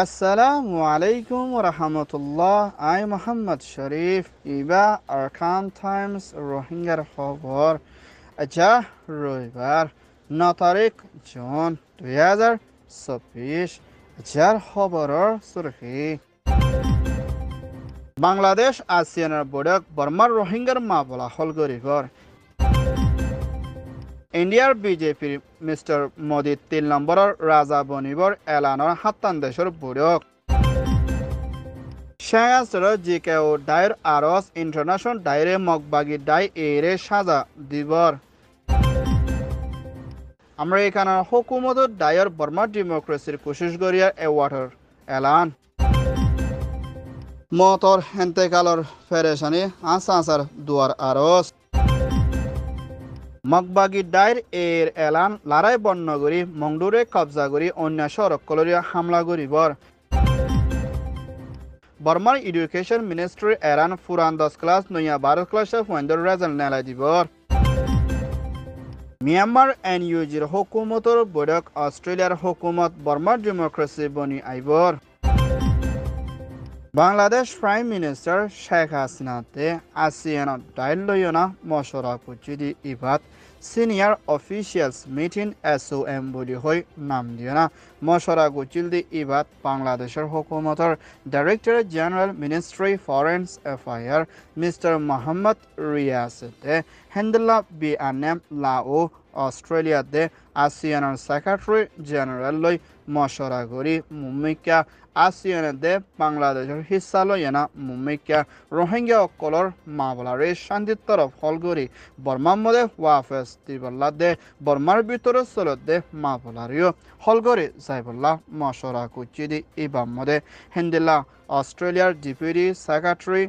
আসসালামু আলাইকুম রহমতুল্লাহ। I Mohammad Sharif Iba Arkan Times রোহিঙ্গার খবর আচ্ছা রবিবার 9 তারিখ জুন 2024 যার খবরের সুরখি বাংলাদেশ আসিয়ানের বৈঠক বর্মার রোহিঙ্গার মা বলা হল গরিবর ইন্ডিয়ার বিজেপির মিস্টার মোদী 3 নম্বরের রাজা বনিবর এলানোর 7 দেশের বৈঠক সংস্থার জিকে ও ডায়ের আরস ইন্টারন্যাশনাল ডায়েরে মগবাগি ডাই এরে সাজা দিবর আমেরিকানের হুকুমত ডায়ের বর্মা ডেমোক্রেসির কোশিশ গরিয়ার অ্যাওয়ার্ডের এলান মতর হেন্তেকালর ফেরেশানি আসার দুয়ার আরস মগবাগি ডায়ের এর এলান লারাই বন্যগরি মংডুরে কবজা করি অন্য সড়কলরিয়া হামলা করিবর বর্মার এডুকেশন মিনিস্ট্রি এরান ফুরান 10 ক্লাস নয়া 12 ক্লাসে ফুয়েন্ডর রেজাল্ট নেলা দিবর মিয়ানমার এনইউজির হুকুমতর বৈঠক অস্ট্রেলিয়ার হুকুমত বর্মার ডেমোক্রেসি বনি আইবর বাংলাদেশ প্রাইম মিনিস্টার শেখ হাসিনাতে আসিয়ান ডাইল লয়না মশরা কুচিদি ইবাদ সিনিয়র অফিসিয়ালস মিটিং SOM বলি হই নাম দিয়ে না মশরা গুচিল দি ইবাদ বাংলাদেশের হুকুমতর director general ministry foreign affair mister Mohammad রিয়াসতে হেন্ডলা বিআনএম লাও অস্ট্রেলিয়াতে আসিয়ানের সেক্রেটারি জেনারেল লই মশরা করি মুম্মিকা আসিয়ানে বাংলাদেশের হিস্সা লইনা মুম্মিকা রোহিঙ্গা অকলর মামলারে শান্তির তরফ হলগরি বর্মার মধ্যে ওয়াফেস দিবল্লা দে বর্মার ভিতরে চলত দে মামলারিও হলগরি যাইবল্লা মশরা কুচিদি ইবাম মধ্যে হিন্দিল্লা অস্ট্রেলিয়ার deputy secretary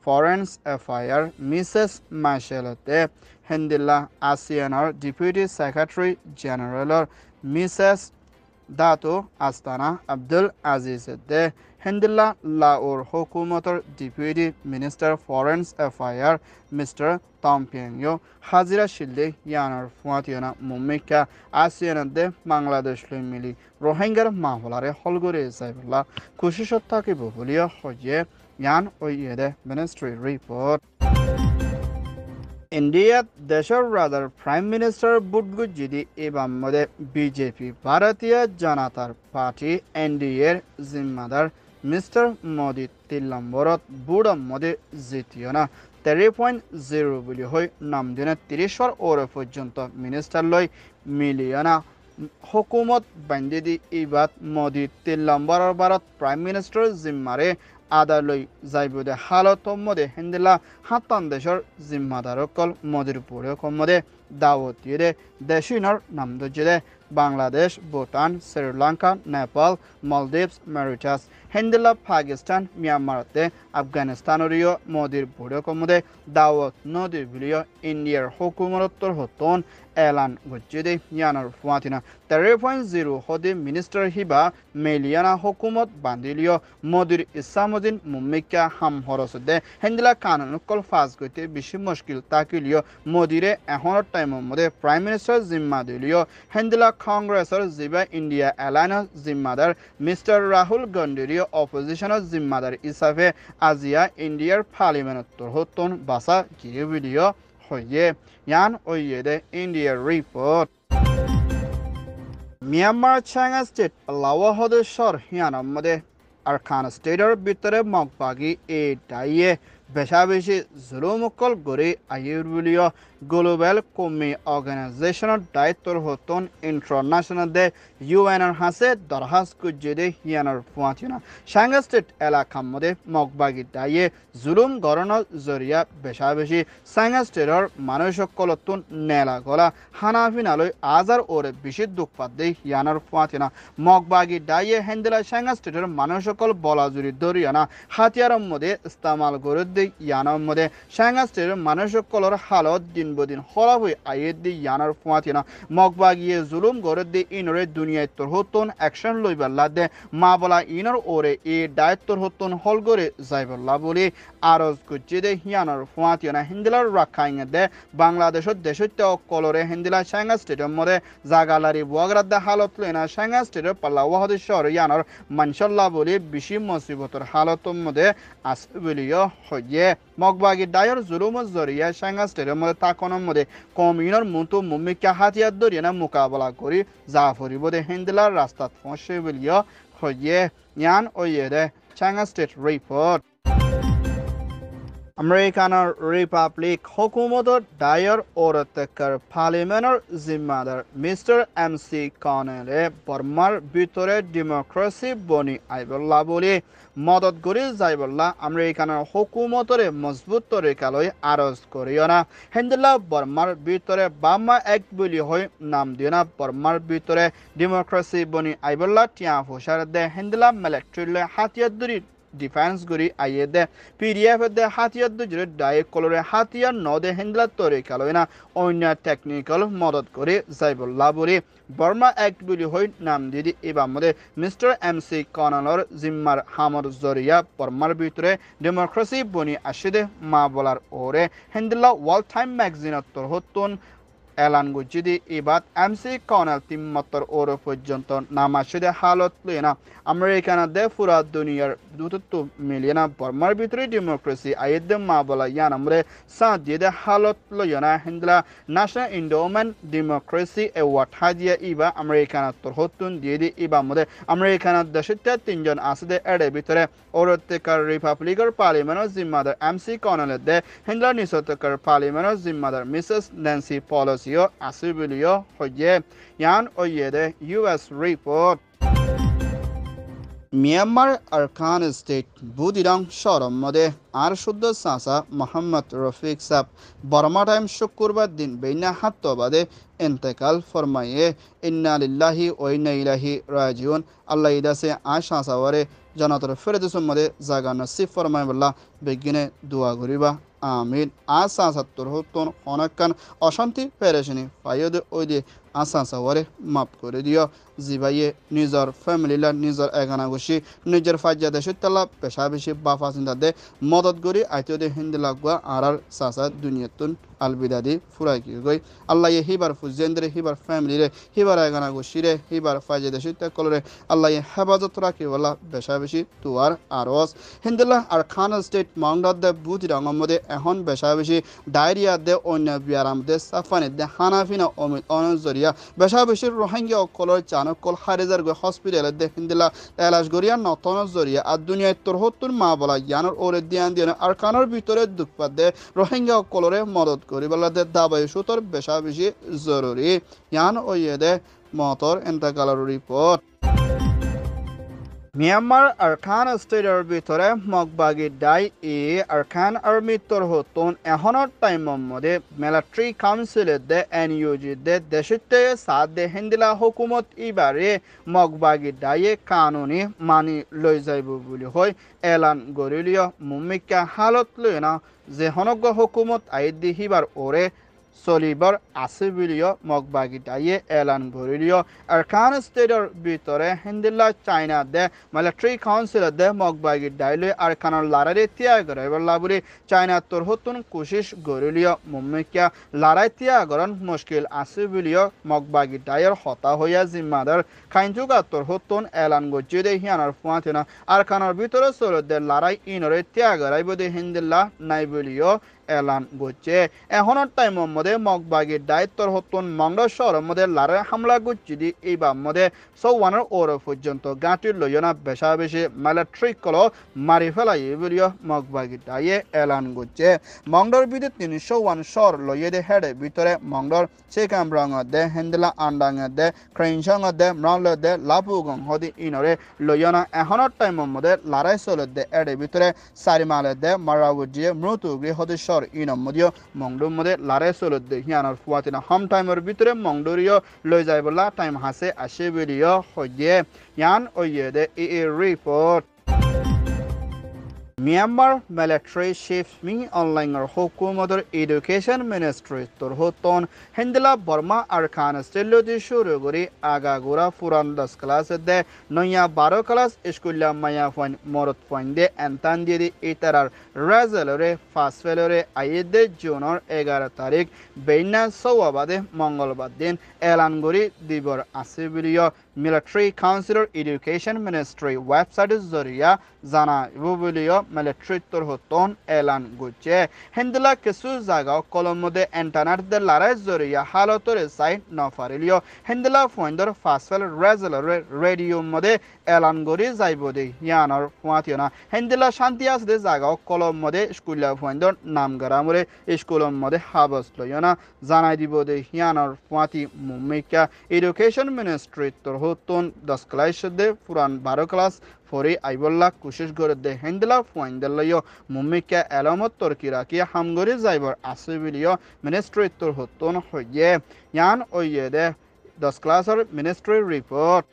foreign affair Mrs মাইশেলতে হিন্দিল্লা আসিয়ানের ডেপুটি সেক্রেটারি জেনারেলর মিসেস দাতো আস্তানা আব্দুল আজিজ দে হিন্দিল্লা লাওর হুকুমতর deputy minister foreign affair mister তমপিয়াংও হাজিরা শিলদে ইয়ানার ফুয়াতিয়ানা মুম্মিকা আসিয়ান দে বাংলাদেশ লই মিলি রোহিঙ্গার মামলারে হলগরে যাইবল্লা খুশি সত্তাকিব বলিয়া হইয়ে ইয়ান ওইদে মিনিস্ট্রি রিপোর্ট ইন্ডিয়াত দেশের রাজার প্রাইম মিনিস্টার বুটগুজিদি এবার মধ্যে বিজেপি ভারতীয় জনতার পার্টি এনডিএর জিম্মাদার মিস্টার মোদী 3 নম্বরত বুড়ম মধ্যে জিতিও না 3.0 বুলি হই নাম দিনে 30 ওরে পর্যন্ত মিনিস্টার লই মিলিয়না হুকুমত বান্ধি দি ইবাদ মোদী 3 নম্বরের ভারত প্রাইম মিনিস্টার জিম্মারে আদালয় যাইবদে হালত মধ্যে হিন্দিলা 7 দেশের জিম্মাদারকল মোদির পরে মধ্যে দাওয়াত দিয়ে দেশিনর নাম দে বাংলাদেশ ভুটান শ্রীলঙ্কা নেপাল মালদ্বীপস মরিটাস হিন্দিলা পাকিস্তান মিয়ানমারতে আফগানিস্তানরিও মোদির পরে মধ্যে দাওয়াত নদী বিলিয় ইন্ডিয়ার হুকুমতর হতন এলান গজ্জিদে ইয়ানোর ফুয়াতিনা 3.0 হদে মিনিস্টার হিবা মেলিয়ানা হুকুমত বান্দিলিও মোদির ইসামুদ্দিন মুম্মিকা হাম হরসদে হিন্দিলা কানুনকল ফাজ গইতে বেশি মুশকিল তাকিলিও মোদিরে এখনের টাইমের মধ্যে প্রাইম মিনিস্টার জিম্মা দিলিও হিন্দিলা কংগ্রেসের জিবা ইন্ডিয়া এলায়ন্স জিম্মাদার মিস্টার রাহুল গান্ধীরিও অপোজিশনের জিম্মাদার হিসাবে আজিয়া ইন্ডিয়ার পার্লিমেন্টর হতন বাসা গিয়ে ভিডিও হইয়ে ইয়ান ওইদে ইন্ডিয়ার রিপোর্ট মিয়ানমার চাঙ্গা স্টেট লাওয়া হদেশ্বর হিয়ানের মধ্যে আরকান স্টেটের ভিতরে মগবাগি এ ডাইয়ে বেশা বেশি জুলুমকল গড়ে আইউরবিলীয় গ্লোবাল কমি অর্গানাইজেশনের দায়িত্বর হতন ইন্টারন্যাশনাল দে ইউএনর হাসে দরহাস কুজেদে হিয়ানোর ফুয়াচিনা সাঙ্গা স্টেট এলাকার মধ্যে মগবাগি দাইয়ে জুলুম গড়ানোর জরিয়া বেশা বেশি সাঙ্গা স্টেটের মানুষকলতুন নেলা গলা হানাফিনালয় আজার ওরে বেশি দুঃখপাত দে হিয়ানোর ফুয়াচিনা মগবাগি দাইয়ে হেন্দেলা সাঙ্গা স্টেটের মানুষকল বলা জুরি দরিয়ানা হাতিয়ারের মধ্যে ইস্তেমাল করে di yanar mode shanga state manasho kolor halot din bodin holawi ayed di yanar fuatina mogbagi zulum gore di inore dunia tor hoton action loiballa de mabola inor ore e daittor hoton holgore zaiballa boli aroz kuchi de yanar fuatina hindilar rakhaing de bangladesh deshte kolore hindila shanga state mode zagalari bograd da halot lena shanga state palla wahdi shor yanar manshallah boli bishi musibator halatom mode asbiliyo hoye mogbagi dayor zulum zoriya shanga state mode takonom mode kominor muntu mumika hatiyat doriana mukabala kori zafori bode hindilar rastat fonshebiliyo hoye yan oyede shanga state report American Republic Hukumotor Dayor Oratakar Parliamentar Zimmadar Mr. MC Connell Burmar Bitore Democracy Boni Aibolla Boli Modot Guri Zaibolla American Hukumotore Mosbut Torikaloy Aros Koreana Hendela Burmar Bitore Bama Act Buli Hoy Namdiana Burmar Bitore Democracy Boni Aibolla Tia Fushar de Hendela Melectrile Hatiaduri Defense guri ayede PDF de hatiyat dujure dai colore hatiyar node hendla tore kaloina onya technical modot করে যাইবল্লা বলি Burma Act buli hoy nam didi ibamode Mr. MC Connellor zimmar hamor zoriya Burmar bitore democracy boni ashide ma bolar ore hendla World Time magazine tor hotton এলান গুজিদি ইবাদ MC colonel তিম্মতর ওর পর্যন্ত নামাশিদে হালত লইনা আমেরিকানাদে পুরা দুনিয়ার দুটো মিলিয়না বর্মার ভিতরে democracy আইদে মা বলা ইয়ানামরে সাদিদে হালত লইনা হিন্দলা ন্যাশনাল ইন্ডোমেন্ট ডেমোক্রেসি অ্যাওয়ার্ড হাজিয়া ইবা আমেরিকানাতর হতুন দিদি ইবা মদে আমেরিকানার দেশতে তিনজন আসদে এড়ে ভিতরে ওরতেকার রিপাবলিকার পার্লিমেন্টের জিম্মাদার এমসি কর্নেলের দে হিন্দলা নিসতকার পার্লিমেন্টের জিম্মাদার মিসেস ন্যান্সি পলস Asibilio hoye yan oyede US report Myanmar Arkan State Budirang Shorom mode আর শুদ্ধ সাসা মোহাম্মদ রফিক সাব বর্মা টাইম শুক্রবার দিন বেইনা হাত্তবাদে ইন্তেকাল ফরমায়ে ইন্না লিল্লাহি ওয়া ইন্না ইলাইহি রাজিউন আল্লাহ ইদাসে আশা সাওয়ারে জনাতর ফেরদুস মদে জাগা নসিব ফরমায় বল্লাহ বেগিনে দোয়া করিবা আমিন আসা সাত্তর হতন অনেকখান অশান্তি পেরেশানি ফায়দ ওই দিয়ে আসা সাওয়ারে মাফ করে দিও জিবাইয়ে নিজর ফ্যামিলিলা নিজর এগানা গুছি নিজের ফাজ্জা দেশতলা পেশা বেশি বাফা চিন্তা দে মদত করি আইতে হিন্দি লাগবা আর সাসা দুনিয়াতুন আলবিদাদি ফুরাই কি গই আল্লাহ হিবার ফুজেন্দ্রে হিবার ফ্যামিলিরে হিবার এগানা গুছিরে হিবার ফাজ্জা দেশিতা কলরে আল্লাহ হেফাজত রাখি বলা পেশা বেশি তুয়ার আরস হিন্দিলা আর খান স্টেট মাংদাদ দে বুতি রঙমদে এখন পেশা বেশি ডায়রিয়া দে অন্য বিয়ারাম দে সাফানি দে হানাফিনা অমিত অনজরিয়া পেশা বেশি রোহিঙ্গা কলর চানকল হারেজার গো হসপিটাল দে হিন্দিলা এলাশ গরিয়া নতন জরিয়া আর দুনিয়ায় তোর হতুন মা বলা ইয়ানোর ওরে দিয়ান দিয়ান আর কানোর ভিতরে দুঃখপাত দে রোহিঙ্গা কলরে মদত করি বলা দে দাবাই সুতর বেশা বেশি জরুরি ইয়ান ওয়ে দে মতর এন্তাকালার রিপোর্ট মিয়ানমার আরকান স্টেটের ভিতরে মগবাগি ডাই আরকান আর্মি তোর হতন এখনের টাইমের মধ্যে মিলিটারি কাউন্সিলের দে এনইউজি দে দেশতে সাথ দে হিন্দিলা হুকুমত ইবারে মগবাগি ডাইয়ে কানুনি মানি লই যাইব বলি হয় এলান গরিলিয় মুমিকা হালত লই না যে হনগ্য হুকুমত আইদি হিবার ওরে সলিবর আসিবিলিও মগবাগিটাইয়ে এলান গরিলিও আরকান স্টেটের ভিতরে হিন্দিল্লা চাইনা দে মিলিটারি কাউন্সিল দে মগবাগি ডাইলে আরকানর লারারে তিয়াগ গরাইবল্লা বলি চাইনা তোর হতুন কোশিশ গরিলিও মুম্মিকা লারাই তিয়াগরন মুশকিল আসিবিলিও মগবাগি ডাইয়ের হতা হইয়া জিম্মাদার খাইনজুগা তোর হতুন এলান গজ্জি দে হিয়ানার ফুয়াতিনা আরকানর ভিতরে চলে দে লারাই ইনরে তিয়াগ গরাইব দে হিন্দিল্লা নাইবিলিও এলান গচ্ছে এখনের টাইমের মধ্যে মগবাগির দায়িত্বর হতুন মংলা শহরের মধ্যে লারে হামলা গুচ্ছি দি এইবার মধ্যে সৌওয়ানের ওর পর্যন্ত গাঁটির লইনা বেশা বেশি মিলিটারি কল মারি ফেলাই বলিও মগবাগির দায়ে এলান গচ্ছে মংডর বিদে 301 শহর লইয়ে দে হেডে ভিতরে মংডর সেকাম রঙ দে হেন্দিলা আন্ডাং দে ক্রেনসং দে মরাল দে লাপুগং হদি ইনরে লইনা এখনের টাইমের মধ্যে লারাই চলে দে এডে ভিতরে সারিমালে দে মারাউজিয়ে মৃত্যুগ্রী হদি ইনম মদিও মংডুর মধ্যে লারে চলত দে হিয়ানোর ফুয়াতিনা হাম টাইমের ভিতরে মংডুরিও লই যাই বলা টাইম হাসে আসে বেরিও হইয়ে ইয়ান ওইয়ে দে report Myanmar military chief mi online hukumator education ministry turhuton Hindla Burma Arkan Stillo di shuru guri agagura furan 10 class de noya 12 class iskulla maya fon morot fon de entandi di itarar razalore fasfelore ayede junor 11 tarik beina sawabade mongolbar din elan guri dibor asibiliyo Military Council Education Ministry website zoriya zana ibubiliyo military turhuton elan guche Hindla kesu zaga kolomode internet de lara zoriya halotore site nafariliyo Hindla founder fasfel regular radio mode elan gori zaibode yanar fuationa Hindla shantias de zaga kolomode skula founder namgaramure skulom mode habasloyona zana dibode yanar fuati mumika Education Ministry turhuton 10 class de furan 12 class ফরি আইবল্লা কোশিশ করে দে হেন্ডলা ফুয়াইন্দেলয় মুমিকা এলামত তরকিরা কি হামগরি যাইবর আসিবিলিয় ministry তোর হতন হইয়ে ইয়ান ওইয়ে দে 10 ক্লাসের ministry report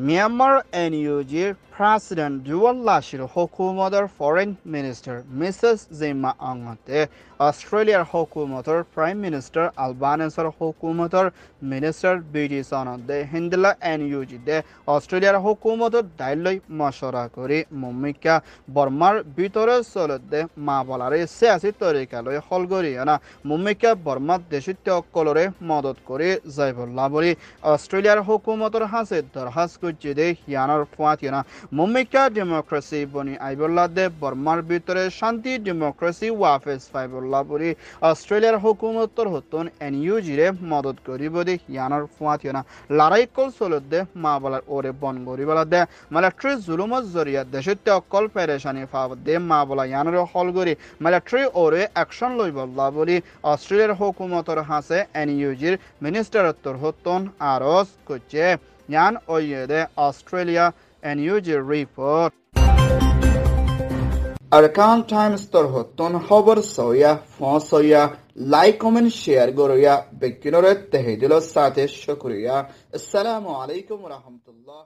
Myanmar NUG President Dual Lashir Hukumatar Foreign Minister Mrs. Zema Angate Australia Hukumatar Prime Minister Albanese Hukumatar Minister BD Sanade Hindla NUG de Australia Hukumatar Dailoi Mashara Kori Mumika Burmar Bitore Solode Mabalare Siasi Torikaloy Holgoriana Mumika Burma Deshityo Kolore Modot Kori Zaibullaburi Australia Hukumatar Hasid Darhas Kujide Yanar Fuatiana Mumika democracy boni aibolla de Burmar bitore shanti democracy wafes faibolla buri Australia hukumator hoton NUG re modot koribode yanar fuationa larai kol solode mabalar ore bon goribala de military zulumot zoriya deshite okol pereshani fabde mabala yanar holgori military ore action loibolla buri Australia hukumator hase NUG minister tor hoton aros koche yan oyede Australia NUG report Arkan Times torhoton hover soya fon soya like comment share goroya bekkinore tehidilo sate shukriya assalamu alaikum wa rahmatullah